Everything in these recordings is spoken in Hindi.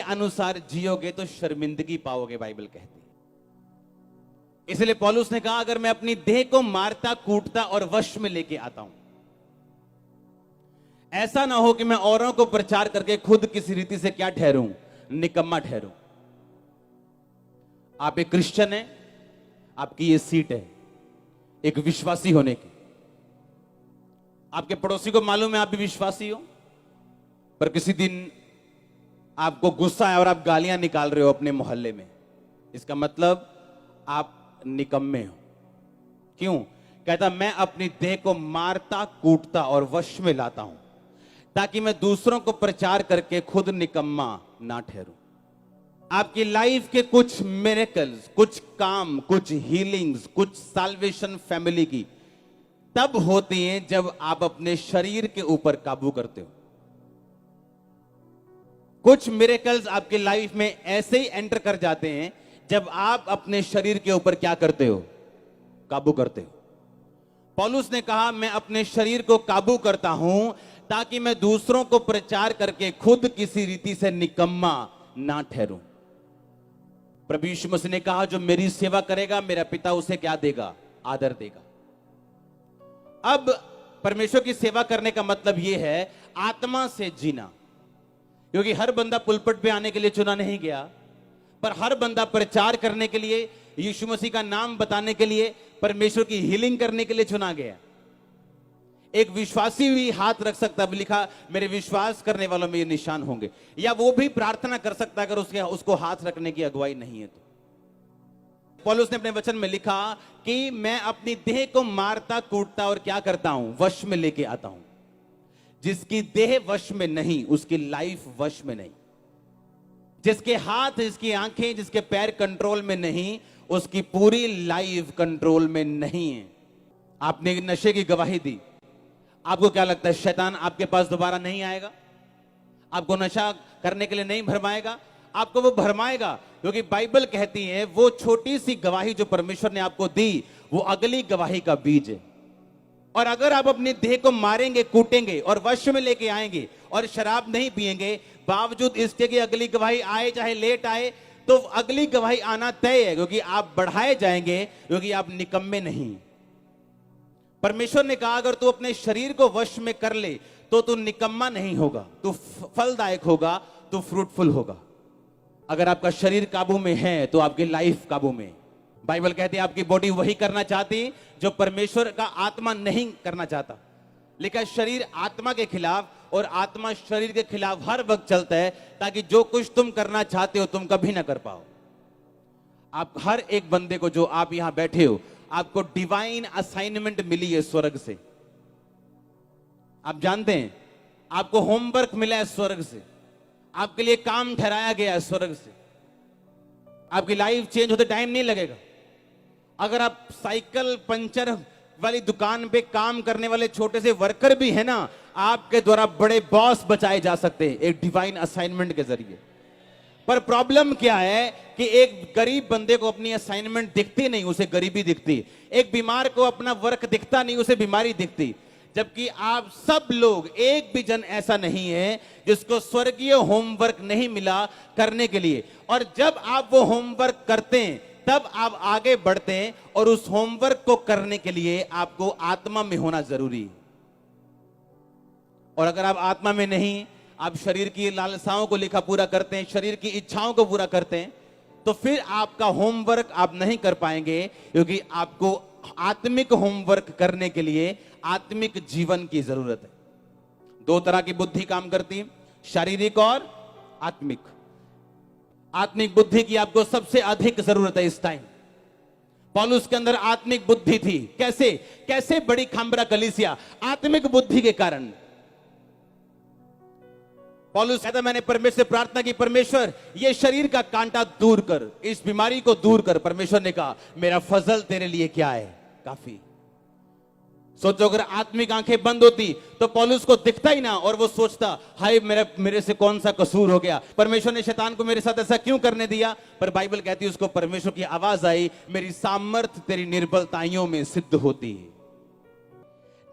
अनुसार जियोगे तो शर्मिंदगी पाओगे, बाइबल कहती है। इसलिए पौलुस ने कहा अगर मैं अपनी देह को मारता कूटता और वश में लेके आता हूं, ऐसा ना हो कि मैं औरों को प्रचार करके खुद किसी रीति से क्या ठहरूं, निकम्मा ठहरूं। आप एक क्रिश्चियन हैं, आपकी ये सीट है एक विश्वासी होने की। आपके पड़ोसी को मालूम है आप भी विश्वासी हो, पर किसी दिन आपको गुस्सा है और आप गालियां निकाल रहे हो अपने मोहल्ले में, इसका मतलब आप निकम्मे हो। क्यों? कहता मैं अपनी देह को मारता कूटता और वश में लाता हूं ताकि मैं दूसरों को प्रचार करके खुद निकम्मा ना ठहरूं। आपकी लाइफ के कुछ मिरेकल्स, कुछ काम, कुछ हीलिंग्स, कुछ साल्वेशन फैमिली की तब होती हैं जब आप अपने शरीर के ऊपर काबू करते हो। कुछ मिरेकल्स आपकी लाइफ में ऐसे ही एंटर कर जाते हैं जब आप अपने शरीर के ऊपर क्या करते हो, काबू करते हो। पौलुस ने कहा मैं अपने शरीर को काबू करता हूं ताकि मैं दूसरों को प्रचार करके खुद किसी रीति से निकम्मा ना ठहरूं। प्रभु यीशु मसीह ने कहा जो मेरी सेवा करेगा मेरा पिता उसे क्या देगा, आदर देगा। अब परमेश्वर की सेवा करने का मतलब यह है आत्मा से जीना, क्योंकि हर बंदा पुलपट पे आने के लिए चुना नहीं गया, पर हर बंदा प्रचार करने के लिए, यीशु मसीह का नाम बताने के लिए, परमेश्वर की हीलिंग करने के लिए चुना गया। एक विश्वासी भी हाथ रख सकता है, लिखा मेरे विश्वास करने वालों में ये निशान होंगे, या वो भी प्रार्थना कर सकता है अगर उसको हाथ रखने की अगुवाई नहीं है तो। पौलुस ने अपने वचन में लिखा कि मैं अपनी देह को मारता कूटता और क्या करता हूं, वश में लेके आता हूं। जिसकी देह वश में नहीं उसकी लाइफ वश में नहीं, जिसके हाथ, जिसकी आंखें, जिसके पैर कंट्रोल में नहीं उसकी पूरी लाइफ कंट्रोल में नहीं है। आपने नशे की गवाही दी, आपको क्या लगता है शैतान आपके पास दोबारा नहीं आएगा? आपको नशा करने के लिए नहीं भरमाएगा? आपको वो भरमाएगा, क्योंकि बाइबल कहती है वो छोटी सी गवाही जो परमेश्वर ने आपको दी वो अगली गवाही का बीज है। और अगर आप अपनी देह को मारेंगे, कूटेंगे और वश में लेके आएंगे और शराब नहीं पिएंगे, बावजूद इसके कि अगली गवाही आए चाहे लेट आए, तो अगली गवाही आना तय है, क्योंकि आप बढ़ाए जाएंगे, क्योंकि आप निकम्मे नहीं। परमेश्वर ने कहा अगर तू अपने शरीर को वश में कर ले तो तू निकम्मा नहीं होगा, तू फलदायक होगा, तू फ्रूटफुल होगा। अगर आपका शरीर काबू में है तो आपकी लाइफ काबू में। बाइबल कहती है आपकी बॉडी वही करना चाहती जो परमेश्वर का आत्मा नहीं करना चाहता। लेकिन शरीर आत्मा के खिलाफ और आत्मा शरीर के खिलाफ हर वक्त चलता है, ताकि जो कुछ तुम करना चाहते हो तुम कभी ना कर पाओ। आप हर एक बंदे को, जो आप यहां बैठे हो, आपको डिवाइन असाइनमेंट मिली है स्वर्ग से। आप जानते हैं आपको होमवर्क मिला है स्वर्ग से, आपके लिए काम ठहराया गया है स्वर्ग से। आपकी लाइफ चेंज होते टाइम नहीं लगेगा। अगर आप साइकिल पंचर वाली दुकान पे काम करने वाले छोटे से वर्कर भी है ना, आपके द्वारा बड़े बॉस बचाए जा सकते हैं एक डिवाइन असाइनमेंट के जरिए। पर प्रॉब्लम क्या है कि एक गरीब बंदे को अपनी असाइनमेंट दिखती नहीं, उसे गरीबी दिखती। एक बीमार को अपना वर्क दिखता नहीं, उसे बीमारी दिखती। जबकि आप सब लोग, एक भी जन ऐसा नहीं है जिसको स्वर्गीय होमवर्क नहीं मिला करने के लिए। और जब आप वो होमवर्क करते हैं तब आप आगे बढ़ते हैं, और उस होमवर्क को करने के लिए आपको आत्मा में होना जरूरी है। और अगर आप आत्मा में नहीं, आप शरीर की लालसाओं को लिखा पूरा करते हैं, शरीर की इच्छाओं को पूरा करते हैं, तो फिर आपका होमवर्क आप नहीं कर पाएंगे, क्योंकि आपको आत्मिक होमवर्क करने के लिए आत्मिक जीवन की जरूरत है। दो तरह की बुद्धि काम करती है, शारीरिक और आत्मिक। आत्मिक बुद्धि की आपको सबसे अधिक जरूरत है इस टाइम। पौलुस के अंदर आत्मिक बुद्धि थी। कैसे कैसे बड़ी खाम्बरा कलीसिया आत्मिक बुद्धि के कारण। पौलुस कहता मैंने परमेश्वर से प्रार्थना की, परमेश्वर ये शरीर का कांटा दूर कर, इस बीमारी को दूर कर। परमेश्वर ने कहा मेरा फजल तेरे लिए क्या है, काफी। सोचो अगर आत्मिक आंखें बंद होती तो पौलुस को दिखता ही ना, और वो सोचता हाय मेरे से कौन सा कसूर हो गया, परमेश्वर ने शैतान को मेरे साथ ऐसा क्यों करने दिया। पर बाइबल कहती है उसको परमेश्वर की आवाज आई, मेरी सामर्थ तेरी निर्बलताइयों में सिद्ध होती है।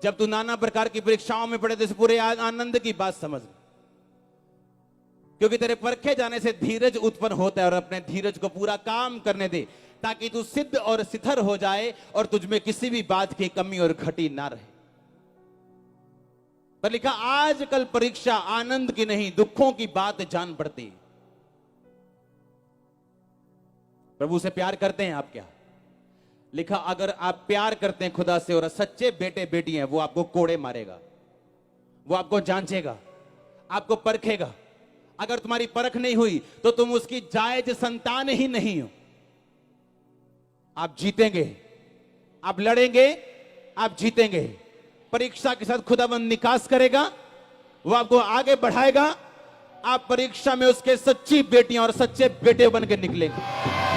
जब तू नाना प्रकार की परीक्षाओं में पड़े तो पूरे आनंद की बात समझ। क्योंकि तेरे परखे जाने से धीरज उत्पन्न होता है, और अपने धीरज को पूरा काम करने दे ताकि तू सिद्ध और सिथर हो जाए और तुझमें किसी भी बात की कमी और घटी ना रहे। पर लिखा आजकल परीक्षा आनंद की नहीं दुखों की बात जान पड़ती है। प्रभु से प्यार करते हैं आप क्या? लिखा अगर आप प्यार करते हैं खुदा से और सच्चे बेटे बेटी हैं, वो आपको कोड़े मारेगा, वो आपको जांचेगा, आपको परखेगा। अगर तुम्हारी परख नहीं हुई तो तुम उसकी जायज संतान ही नहीं हो। आप जीतेंगे, आप लड़ेंगे, आप जीतेंगे। परीक्षा के साथ खुदाबंद निकास करेगा, वो आपको आगे बढ़ाएगा। आप परीक्षा में उसके सच्ची बेटियां और सच्चे बेटे बन के निकलेंगे।